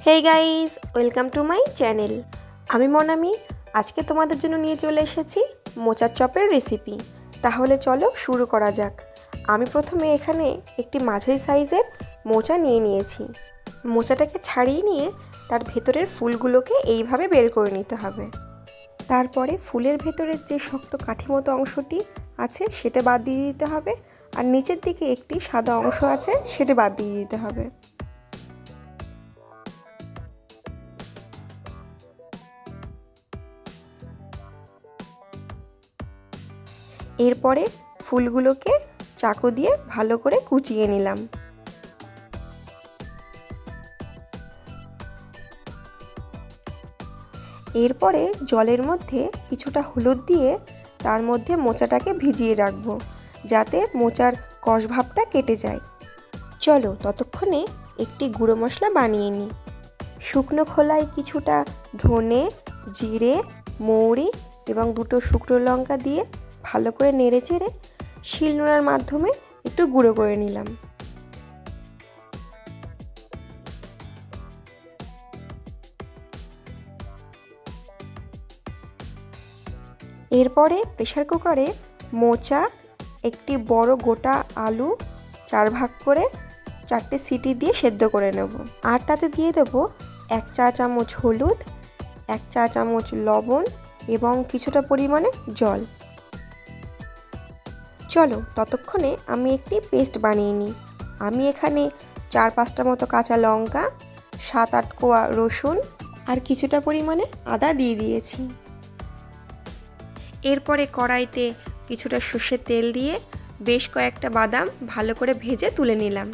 Hey guys welcome to my channel. আমি মনামি আজকে তোমাদের জন্য নিয়ে চলে এসেছি মোচার চপের রেসিপি। তাহলে চলো শুরু করা যাক। আমি প্রথমে এখানে একটি মাঝারি সাইজের মোচা নিয়ে নিয়েছি। মোচাটাকে ছাড়িয়ে নিয়ে তার ভেতরের ফুলগুলোকে এইভাবে বের করে নিতে হবে। তারপরে ফুলের ভেতরের যে শক্ত কাঠি মতো অংশটি আছে সেটা বাদ দিয়ে দিতে হবে, আর নিচের দিকে একটি সাদা অংশ আছে সেটা বাদ দিয়ে দিতে হবে। এরপরে ফুলগুলোকে চাকু দিয়ে ভালো করে কুচিয়ে নিলাম। এরপরে জলের মধ্যে কিছুটা হলুদ দিয়ে তার মধ্যে মোচাটাকে ভিজিয়ে রাখবো, যাতে মোচার কষ ভাবটা কেটে যায়। চলো ততক্ষণে একটি গুঁড়ো মশলা বানিয়ে নিই। শুকনো খোলায় কিছুটা ধনে, জিরে, মৌরি এবং দুটো শুকনো লঙ্কা দিয়ে ভালো করে নেড়ে চেড়ে শিলনোড়ার মাধ্যমে একটু গুঁড়ো করে নিলাম। এরপরে প্রেসার কুকারে মোচা, একটি বড় গোটা আলু 4 ভাগ করে 4টে সিটি দিয়ে সেদ্ধ করে নেব। আর তাতে দিয়ে দেব 1 চা চামচ হলুদ, 1 চা চামচ লবণ এবং কিছুটা পরিমাণে জল। চলো ততক্ষণে আমি একটি পেস্ট বানিয়ে নিই। আমি এখানে 4-5টা মতো কাঁচা লঙ্কা, 7-8 কোয়া রসুন আর কিছুটা পরিমাণে আদা দিয়ে দিয়েছি। এরপরে কড়াইতে কিছুটা সর্ষের তেল দিয়ে বেশ কয়েকটা বাদাম ভালো করে ভেজে তুলে নিলাম।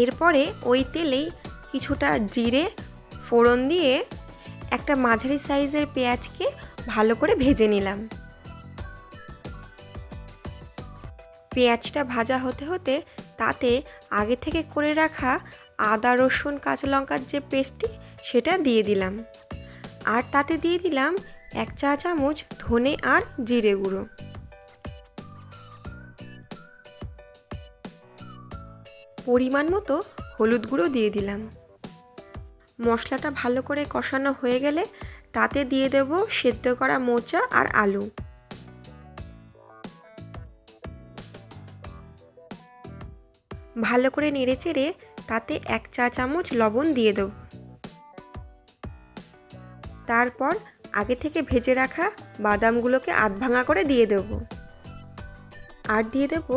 এরপরে ওই তেলেই কিছুটা জিরে ফোড়ন দিয়ে একটা মাঝারি সাইজের পেঁয়াজকে ভালো করে ভেজে নিলাম। পেঁয়াজটা ভাজা হতে হতে তাতে আগে থেকে করে রাখা আদা রসুন কাঁচা লঙ্কার যে পেস্টটি সেটা দিয়ে দিলাম। আর তাতে দিয়ে দিলাম 1 চা চামচ ধনে আর জিরে গুঁড়ো। পরিমাণ মতো হলুদ গুঁড়ো দিয়ে দিলাম। মশলাটা ভালো করে কষানো হয়ে গেলে তাতে দিয়ে দেব সেদ্ধ করা মোচা আর আলু। ভালো করে নেড়েচেড়ে তাতে 1 চা চামচ লবণ দিয়ে দেব। তারপর আগে থেকে ভেজে রাখা বাদামগুলোকে আধ ভাঙা করে দিয়ে দেব। আর দিয়ে দেব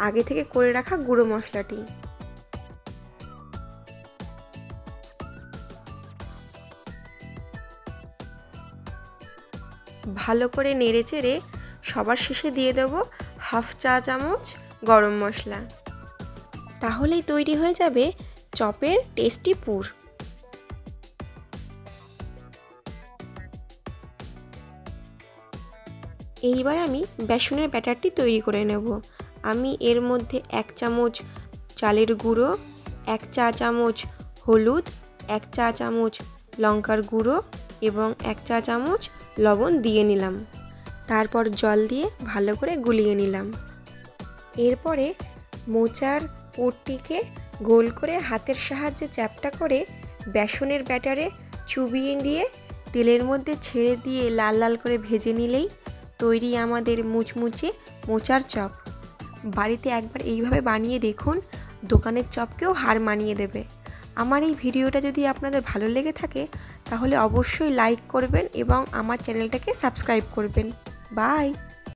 আগে থেকে করে রাখা গুঁড়ো মশলাটি। ভালো করে নেড়েচেড়ে সবার শেষে দিয়ে দেব 1/2 চা চামচ গরম মশলা। তাহলেই তৈরি হয়ে যাবে চপের টেস্টি পুর। এইবার আমি বেসনের ব্যাটারটি তৈরি করে নেব। আমি এর মধ্যে 1 চামচ চালের গুঁড়ো, 1 চা চামচ হলুদ, 1 চা চামচ লঙ্কার গুঁড়ো এবং 1 চা চামচ লবণ দিয়ে নিলাম। তারপর জল দিয়ে ভালো করে গুলিয়ে নিলাম। এরপরে মোচার পুরটিকে গোল করে হাতের সাহায্যে চ্যাপটা করে বেসনের ব্যাটারে চুবিয়ে দিয়ে তেলের মধ্যে ছেড়ে দিয়ে লাল লাল করে ভেজে নিলেই তৈরি আমাদের মুচমুচে মোচার চপ। বাড়িতে একবার এইভাবে বানিয়ে দেখুন, দোকানের চপকেও হার মানিয়ে দেবে। আমার এই ভিডিওটা যদি আপনাদের ভালো লেগে থাকে তাহলে অবশ্যই লাইক করবেন এবং আমার চ্যানেলটাকে সাবস্ক্রাইব করবেন। বাই।